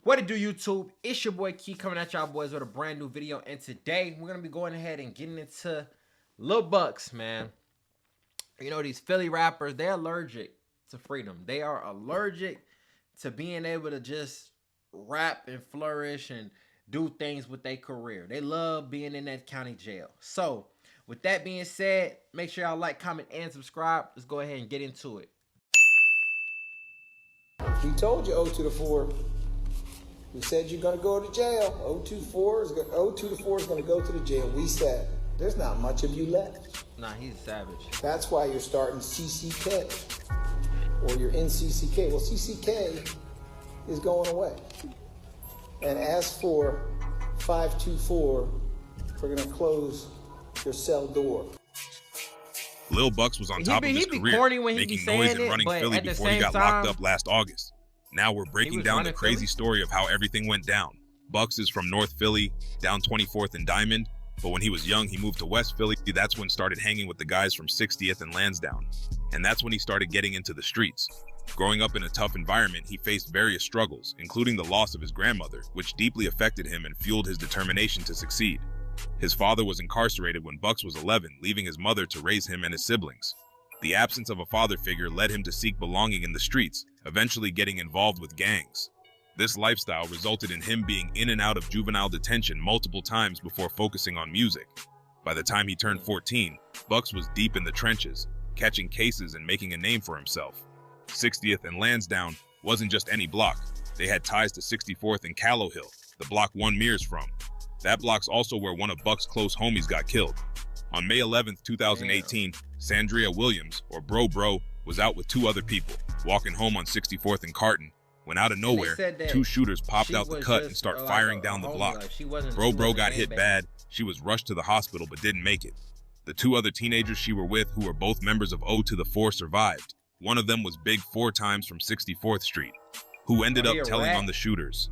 What it do, YouTube? It's your boy Key coming at y'all boys with a brand new video, and today we're gonna be going ahead and getting into Lil Bucks, man. You know, these Philly rappers, they're allergic to freedom. They are allergic to being able to just rap and flourish and do things with their career. They love being in that county jail. So, with that being said, make sure y'all like, comment, and subscribe. Let's go ahead and get into it. He told you 0 to the 4. He said you're going to go to jail. 0 to 4 is going to go to the jail. We said there's not much of you left. Nah, he's a savage. That's why you're starting CCK or you're in CCK. Well, CCK is going away. And as for 524, we're going to close your cell door. Lil Bucks was on top of his career, corny when he making be noise saying and running it, Philly before he got locked up last August. Now we're breaking down the crazy story of how everything went down. Bucks is from North Philly, down 24th and Diamond, but when he was young, he moved to West Philly. That's when started hanging with the guys from 60th and Lansdowne. And that's when he started getting into the streets. Growing up in a tough environment, he faced various struggles, including the loss of his grandmother, which deeply affected him and fueled his determination to succeed. His father was incarcerated when Bucks was 11, leaving his mother to raise him and his siblings. The absence of a father figure led him to seek belonging in the streets, eventually getting involved with gangs. This lifestyle resulted in him being in and out of juvenile detention multiple times before focusing on music. By the time he turned 14, Bucks was deep in the trenches, catching cases and making a name for himself. 60th and Lansdowne wasn't just any block. They had ties to 64th and Callow Hill, the block one mirrors from. That block's also where one of Buck's close homies got killed. On May 11th, 2018, Sandria Williams, or Bro, was out with two other people, walking home on 64th and Carton, when out of nowhere, two shooters popped out the cut and start firing down the block. Bro got hit bad. She was rushed to the hospital but didn't make it. The two other teenagers she were with, who were both members of 0 to the 4, survived. One of them was Big 4 times from 64th Street, who ended up telling on the shooters.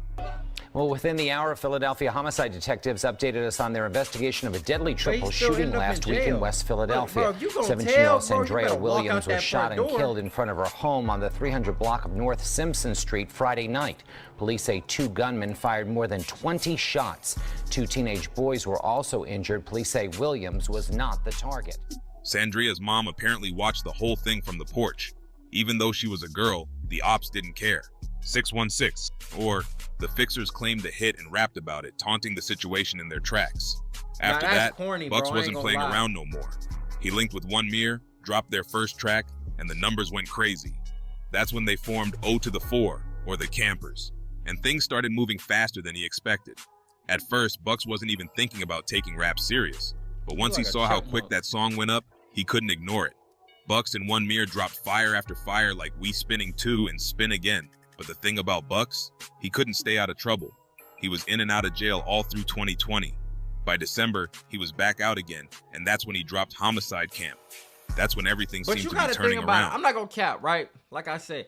Well, within the hour, Philadelphia homicide detectives updated us on their investigation of a deadly triple shooting last week in West Philadelphia. 17-year-old Sandria Williams was shot and killed in front of her home on the 300 block of North Simpson Street Friday night. Police say two gunmen fired more than 20 shots. Two teenage boys were also injured. Police say Williams was not the target. Sandria's mom apparently watched the whole thing from the porch. Even though she was a girl, the ops didn't care. 616, or the fixers claimed the hit and rapped about it, taunting the situation in their tracks. After that, Bucks wasn't playing around no more. He linked with One Mirror, dropped their first track, and the numbers went crazy. That's when they formed 0 to the 4, or the Campers, and things started moving faster than he expected. At first, Bucks wasn't even thinking about taking rap serious, but once he saw how quick that song went up, he couldn't ignore it. Bucks and One Mirror dropped fire after fire like We Spinning 2 and Spin Again. But the thing about Bucks, he couldn't stay out of trouble. He was in and out of jail all through 2020. By December, he was back out again, and that's when he dropped Homicide Camp. That's when everything seemed to be turning around. I'm not gonna cap, right? Like I said,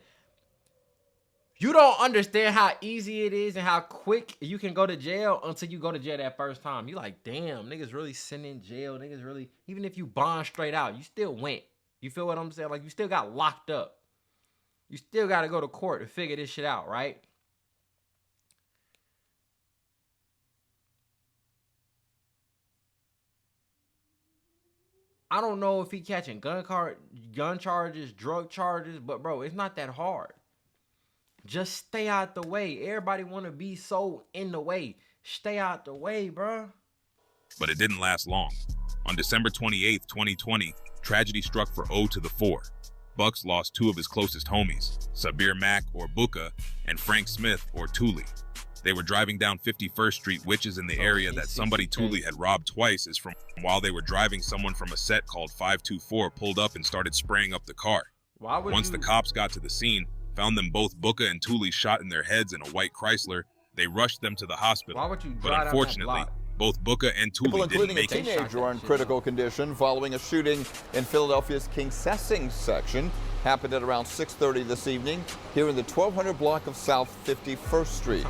you don't understand how easy it is and how quick you can go to jail until you go to jail that first time. You like, damn, niggas really sitting in jail. Niggas really, even if you bond straight out, you still went. You feel what I'm saying? Like, you still got locked up. You still got to go to court to figure this shit out, right? I don't know if he catching gun charges, drug charges, but bro, it's not that hard. Just stay out the way. Everybody want to be so in the way. Stay out the way, bro. But it didn't last long. On December 28th, 2020, tragedy struck for 0 to the 4. Bucks lost two of his closest homies, Sabir Mack, or Buka, and Frank Smith, or Thule. They were driving down 51st Street, which is in the area that somebody Thule had robbed twice is from. While they were driving, someone from a set called 524 pulled up and started spraying up the car. Once the cops got to the scene, found them both Buka and Thule shot in their heads in a white Chrysler, they rushed them to the hospital. But unfortunately, both Buka and Thule didn't make it. People, including a teenager, are in critical condition following a shooting in Philadelphia's King Sessing section. Happened at around 6:30 this evening here in the 1200 block of South 51st Street.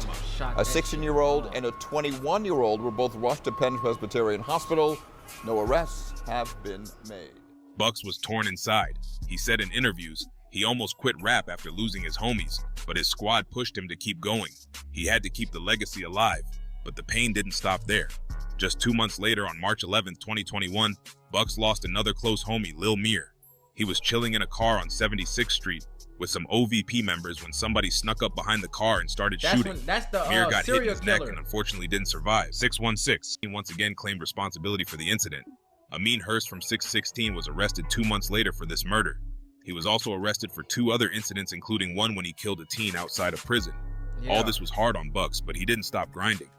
A 16-year-old and a 21-year-old were both rushed to Penn Presbyterian Hospital. No arrests have been made. Bucks was torn inside. He said in interviews, He almost quit rap after losing his homies, but his squad pushed him to keep going. He had to keep the legacy alive, but the pain didn't stop there. Just 2 months later, on March 11, 2021, Bucks lost another close homie, Lil Mir. He was chilling in a car on 76th Street with some OVP members when somebody snuck up behind the car and started shooting. Mir got hit in his neck and unfortunately didn't survive. 616 once again claimed responsibility for the incident. Amin Hurst from 616 was arrested 2 months later for this murder. He was also arrested for 2 other incidents, including one when he killed a teen outside of prison. All this was hard on Bucks, but he didn't stop grinding.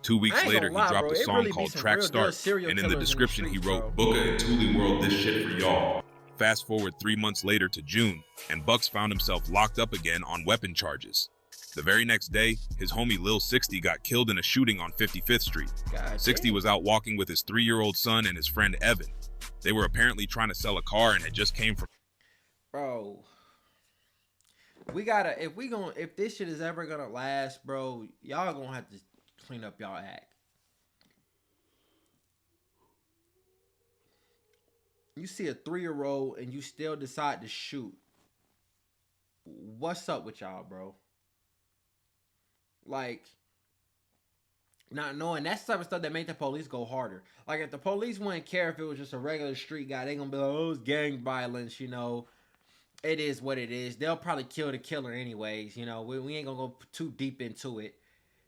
2 weeks later, he dropped a song called Track Start, and in the description he wrote, "Booga and Thule World, this shit for y'all." Fast forward 3 months later to June, and Bucks found himself locked up again on weapon charges. The very next day, his homie Lil 60 got killed in a shooting on 55th Street. 60 was out walking with his 3-year-old son and his friend Evan. They were apparently trying to sell a car and had just came from... Bro, we gotta, if this shit is ever gonna last, bro, y'all gonna have to clean up y'all act. You see a 3-year-old and you still decide to shoot. What's up with y'all, bro? Like, not knowing that's the type of stuff that make the police go harder. Like, if the police wouldn't care if it was just a regular street guy, they gonna be like, oh, it's gang violence, you know. It is what it is. They'll probably kill the killer anyways, you know. We ain't gonna go too deep into it.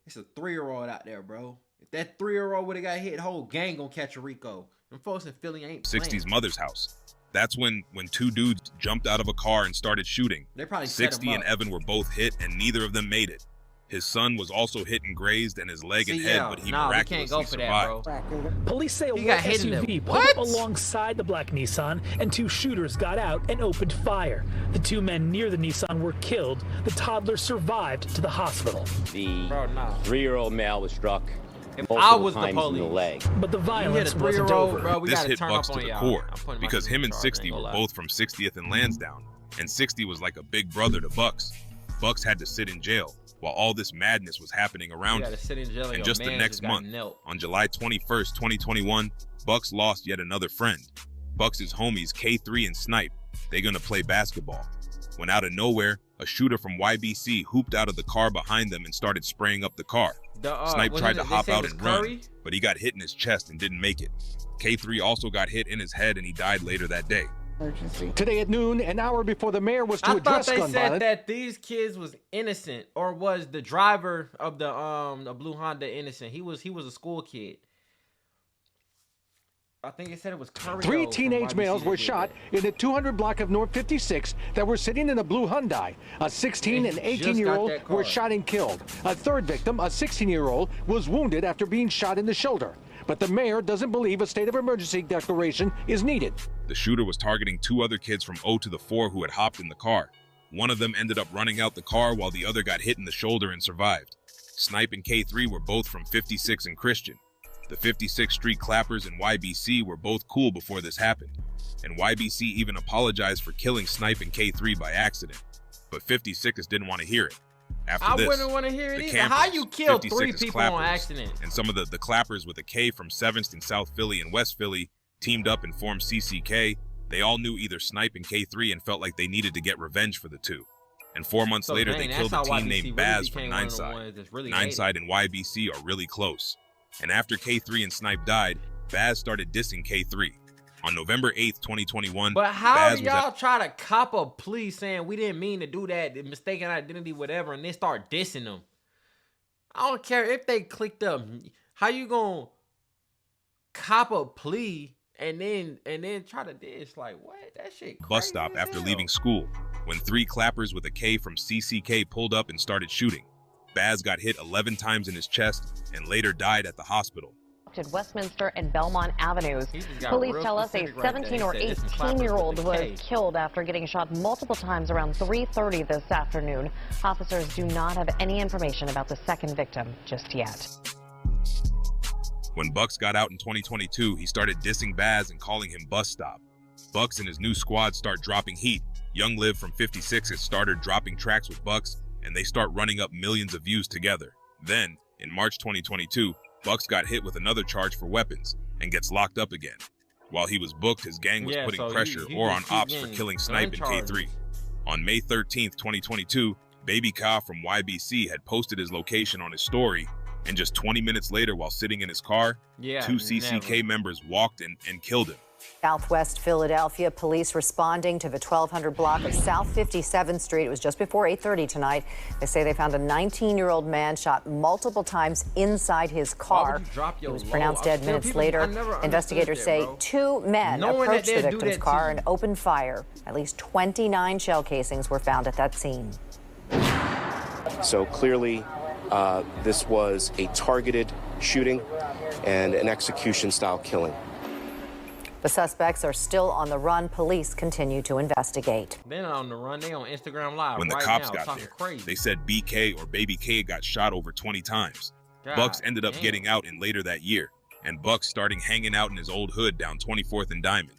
It's a 3-year-old out there, bro. If that 3-year-old would have got hit, the whole gang gonna catch a Rico. Them folks in Philly ain't 60's mother's house. That's when 2 dudes jumped out of a car and started shooting. They probably 60 and Evan were both hit, and neither of them made it. His son was also hit and grazed in his leg and head, but he miraculously survived. Police say a white SUV pulled up alongside the black Nissan, and 2 shooters got out and opened fire. The 2 men near the Nissan were killed. The toddler survived to the hospital. The 3-year-old male was struck multiple times in the leg. But the violence wasn't over. Bro, this hit Bucks to the core because him and 60 were both from 60th and Lansdowne, and 60 was like a big brother to Bucks. Bucks had to sit in jail while all this madness was happening around him. And just the next month, on July 21st, 2021, Bucks lost yet another friend. Bucks' homies K3 and Snipe, they gonna play basketball. When out of nowhere, a shooter from YBC hooped out of the car behind them and started spraying up the car. Snipe tried to hop out and run, but he got hit in his chest and didn't make it. K3 also got hit in his head and he died later that day. Today at noon, an hour before the mayor was to address gun violence. I thought they said that these kids was innocent, or was the driver of the blue Honda innocent? He was a school kid. I think it said it was Curry. 3 teenage males were shot in the 200 block of North 56 that were sitting in a blue Hyundai. A 16 and 18-year-old were shot and killed. A third victim, a 16-year-old, was wounded after being shot in the shoulder. But the mayor doesn't believe a state of emergency declaration is needed. The shooter was targeting 2 other kids from 0 to the 4 who had hopped in the car. One of them ended up running out the car while the other got hit in the shoulder and survived. Snipe and K3 were both from 56 and Christian. The 56th Street Clappers and YBC were both cool before this happened. And YBC even apologized for killing Snipe and K3 by accident. But 56 didn't want to hear it. After this, wouldn't want to hear it either. How you kill 3 people on accident? And some of the Clappers with a K from 7th in South Philly and West Philly teamed up and formed CCK. They all knew either Snipe and K3 and felt like they needed to get revenge for the 2. And 4 months later, they killed a teen named Baz from 9side. 9side and YBC are really close. And after K3 and Snipe died, Baz started dissing K3. On November 8th, 2021, but how do y'all try to cop a plea saying we didn't mean to do that, mistaken identity, whatever, and then start dissing them? I don't care if they clicked up. How you gonna cop a plea and then try to diss? Like, what? That shit crazy. Bus stop after leaving school when 3 Clappers with a K from CCK pulled up and started shooting. Baz got hit 11 times in his chest and later died at the hospital. Westminster and Belmont Avenues. Police tell us a 17 or 18-year-old was killed after getting shot multiple times around 3:30 this afternoon. Officers do not have any information about the second victim just yet. When Bucks got out in 2022, he started dissing Baz and calling him Bus Stop. Bucks and his new squad start dropping heat. Young Liv from 56 has started dropping tracks with Bucks, and they start running up millions of views together. Then, in March 2022, Bucks got hit with another charge for weapons and gets locked up again. While he was booked, his gang was putting pressure on ops for killing Snipe and K3. On May 13th, 2022, Baby Ka from YBC had posted his location on his story, and just 20 minutes later, while sitting in his car, two CCK members walked in and killed him. Southwest Philadelphia, police responding to the 1200 block of South 57th Street. It was just before 8:30 tonight. They say they found a 19-year-old man shot multiple times inside his car. He was pronounced dead minutes later. Investigators say two men approached the victim's car and opened fire. At least 29 shell casings were found at that scene. So clearly, this was a targeted shooting and an execution-style killing. The suspects are still on the run. Police continue to investigate. They're not on the run. They on Instagram Live. When the cops got there, they said BK or Baby K got shot over 20 times. Bucks ended up getting out in later that year, and Bucks starting hanging out in his old hood down 24th and Diamond.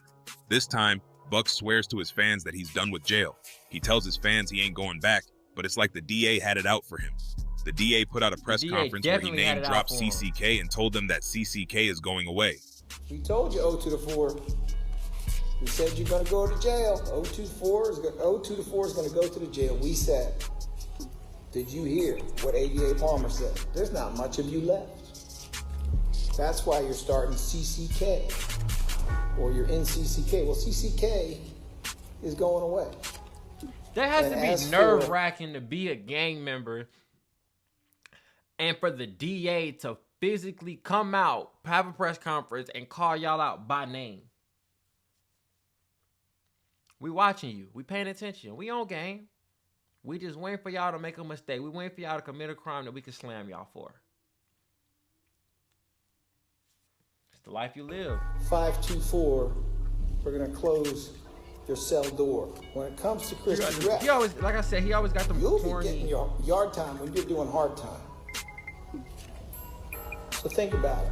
This time, Bucks swears to his fans that he's done with jail. He tells his fans he ain't going back, but it's like the DA had it out for him. The DA put out a press conference where he name-dropped CCK and told them that CCK is going away. We told you 0 to the 4. We said you're going to go to jail. 0 to the 4 is going to go to the jail. We said. Did you hear what ADA Palmer said? There's not much of you left. That's why you're starting CCK or you're in CCK. Well, CCK is going away. That has to be nerve-wracking to be a gang member and for the DA to physically come out, have a press conference, and call y'all out by name. We watching you. We paying attention. We on game. We just waiting for y'all to make a mistake. We waiting for y'all to commit a crime that we can slam y'all for. It's the life you live. 524, we're going to close your cell door. When it comes to Christian rap, he always, like I said, he always got them you'll corny. be getting your yard time when you're doing hard time. So think about it.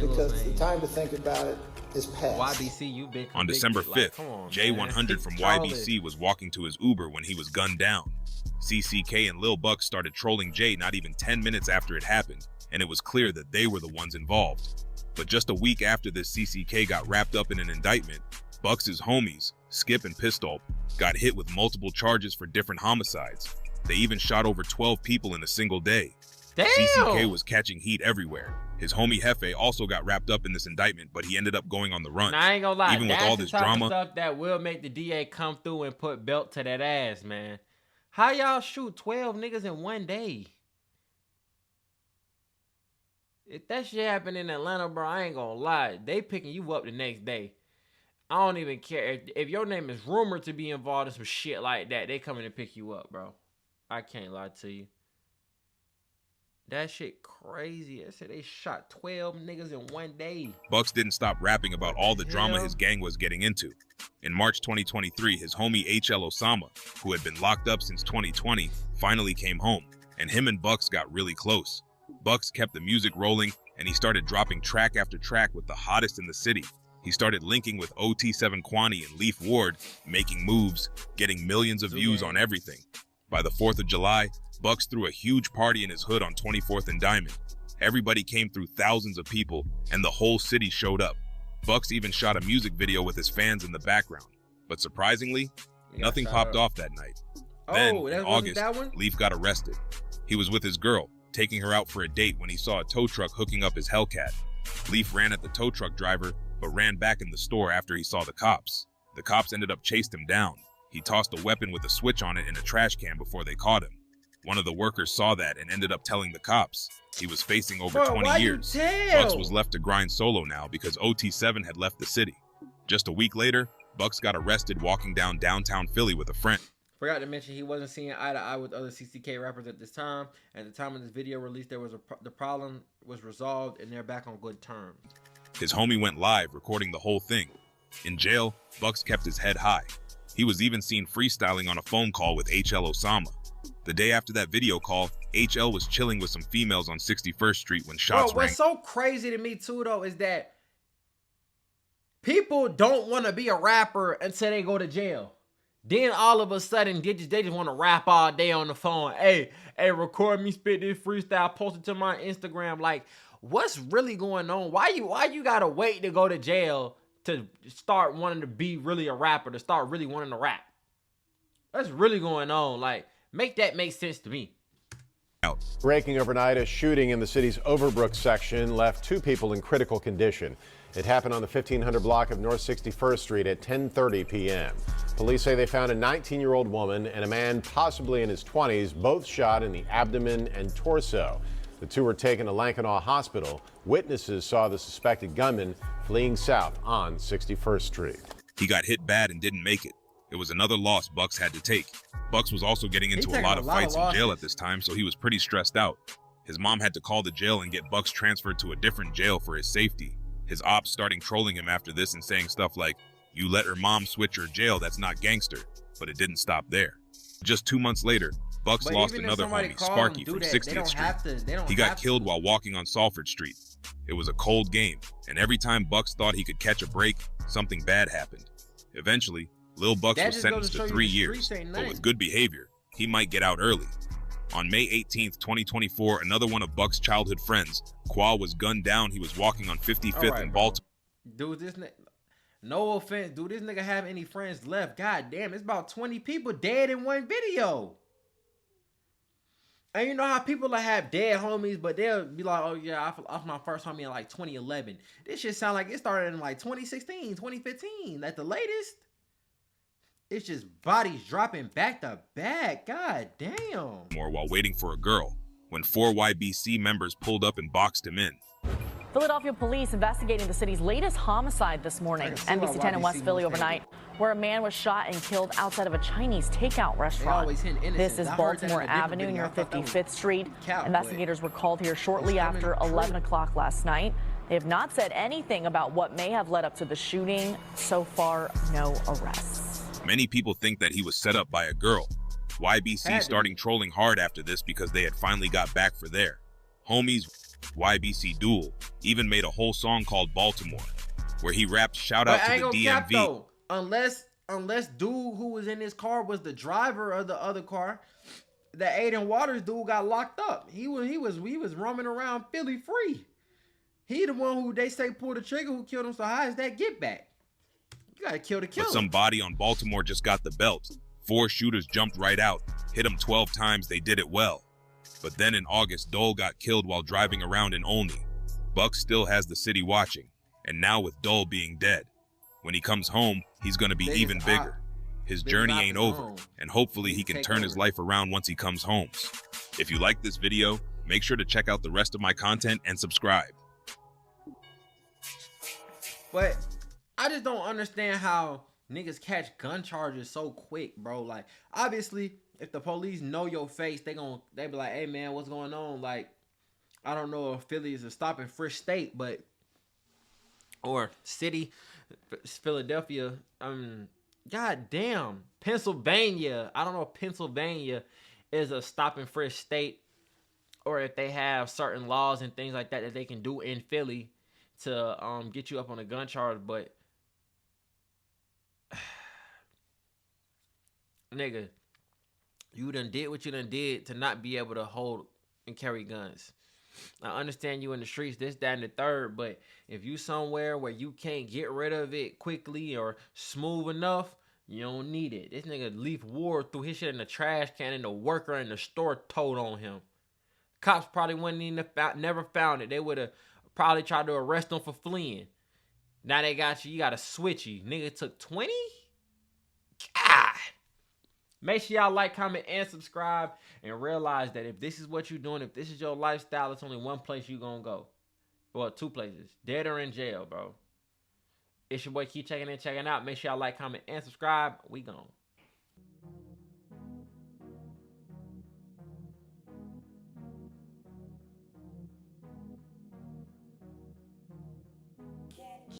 Because the time to think about it is past. YBC, you big. On December 5th, J100 from YBC was walking to his Uber when he was gunned down. CCK and Lil Buck started trolling Jay not even 10 minutes after it happened, and it was clear that they were the ones involved. But just a week after this CCK got wrapped up in an indictment, Bucks' homies, Skip and Pistol, got hit with multiple charges for different homicides. They even shot over 12 people in a single day. Damn. CCK was catching heat everywhere. His homie Hefe also got wrapped up in this indictment, but he ended up going on the run. Now, I ain't gonna lie, even with all this drama, stuff that will make the DA come through and put belt to that ass, man. How y'all shoot 12 niggas in one day? If that shit happened in Atlanta, bro, I ain't gonna lie. They picking you up the next day. I don't even care. If your name is rumored to be involved in some shit like that, they coming to pick you up, bro. I can't lie to you. That shit crazy. I said they shot 12 niggas in one day. Bucks didn't stop rapping about all the drama his gang was getting into. In March 2023, his homie HL Osama, who had been locked up since 2020, finally came home, and him and Bucks got really close. Bucks kept the music rolling, and he started dropping track after track with the hottest in the city. He started linking with OT7 Kwani and Leaf Ward, making moves, getting millions of views on everything. By the 4th of July, Bucks threw a huge party in his hood on 24th and Diamond. Everybody came through, thousands of people, and the whole city showed up. Bucks even shot a music video with his fans in the background. But surprisingly, nothing popped off that night. Then, in August, Leaf got arrested. He was with his girl, taking her out for a date when he saw a tow truck hooking up his Hellcat. Leaf ran at the tow truck driver, but ran back in the store after he saw the cops. The cops ended up chased him down. He tossed a weapon with a switch on it in a trash can before they caught him. One of the workers saw that and ended up telling the cops. He was facing over 20 years. Bucks was left to grind solo now because OT7 had left the city. Just a week later, Bucks got arrested walking down downtown Philly with a friend. Forgot to mention he wasn't seeing eye to eye with other CCK rappers at this time. At the time of this video release, the problem was resolved and they're back on good terms. His homie went live recording the whole thing. In jail, Bucks kept his head high. He was even seen freestyling on a phone call with HL Osama. The day after that video call, HL was chilling with some females on 61st Street when shots rang. What's so crazy to me too though is that people don't want to be a rapper until they go to jail. Then all of a sudden they just want to rap all day on the phone. Hey, record me spit this freestyle, post it to my Instagram. Like, what's really going on? Why you gotta wait to go to jail to start wanting to be really a rapper, to start really wanting to rap? What's really going on? Like, make that make sense to me. Breaking overnight, a shooting in the city's Overbrook section left 2 people in critical condition. It happened on the 1500 block of North 61st Street at 10:30 p.m. Police say they found a 19-year-old woman and a man possibly in his 20s, both shot in the abdomen and torso. The 2 were taken to Lankenau Hospital. Witnesses saw the suspected gunman fleeing south on 61st Street. He got hit bad and didn't make it. It was another loss Bucks had to take. Bucks was also getting into a lot of fights in jail at this time, so he was pretty stressed out. His mom had to call the jail and get Bucks transferred to a different jail for his safety. His ops starting trolling him after this and saying stuff like, "You let her mom switch your jail, that's not gangster." But it didn't stop there. Just 2 months later, Bucks lost another homie, Sparky, from 60th Street. He got killed while walking on Salford Street. It was a cold game, and every time Bucks thought he could catch a break, something bad happened. Eventually, Lil Bucks was sentenced to 3 years, but with good behavior, he might get out early. On May 18th, 2024, another one of Buck's childhood friends, Qua, was gunned down. He was walking on 55th in Baltimore. Dude, no offense, dude, this nigga have any friends left? God damn, it's about 20 people dead in one video. And you know how people like have dead homies, but they'll be like, "Oh yeah, I lost my first homie in like 2011. This shit sound like it started in like 2016, 2015 at the latest. It's just bodies dropping back to back. God damn. While waiting for a girl, when 4 YBC members pulled up and boxed him in. Philadelphia police investigating the city's latest homicide this morning. NBC 10 in West Philly overnight, where a man was shot and killed outside of a Chinese takeout restaurant. This is Baltimore Avenue near 55th Street. Investigators were called here shortly after 11 o'clock last night. They have not said anything about what may have led up to the shooting. So far, no arrests. Many people think that he was set up by a girl. YBC starting trolling hard after this because they had finally got back for their homies. YBC Duel even made a whole song called Baltimore, where he rapped "Shout out to the DMV." Unless dude who was in his car was the driver of the other car, the Aiden Waters dude got locked up. He was roaming around Philly free. He the one who they say pulled the trigger who killed him. So how is that get back? You gotta kill the killer. But somebody on Baltimore just got the belt. 4 shooters jumped right out, hit him 12 times. They did it well. But then in August, Dole got killed while driving around in Olney. Buck still has the city watching, and now with Dole being dead, when he comes home, he's gonna be even bigger. His journey ain't over, and hopefully he can turn his life around once he comes home. If you like this video, make sure to check out the rest of my content and subscribe. But I just don't understand how niggas catch gun charges so quick, bro. Like, obviously, if the police know your face, they be like, "Hey man, what's going on?" Like, I don't know if Philly is a stop and frisk state, but or city, Philadelphia. God damn, Pennsylvania. I don't know if Pennsylvania is a stop and frisk state, or if they have certain laws and things like that that they can do in Philly to get you up on a gun charge, but nigga, you done did what you done did to not be able to hold and carry guns. I understand you in the streets, this, that, and the third, but if you somewhere where you can't get rid of it quickly or smooth enough, you don't need it. This nigga Leaf Ward threw his shit in the trash can and the worker in the store told on him. Cops probably wouldn't even never found it. They would have probably tried to arrest him for fleeing. Now they got you got a switchy. Nigga took 20? God. Make sure y'all like, comment, and subscribe, and realize that if this is what you're doing, if this is your lifestyle, it's only one place you're going to go. Well, 2 places. Dead or in jail, bro. It's your boy, Key, checking in, checking out. Make sure y'all like, comment, and subscribe. We gone.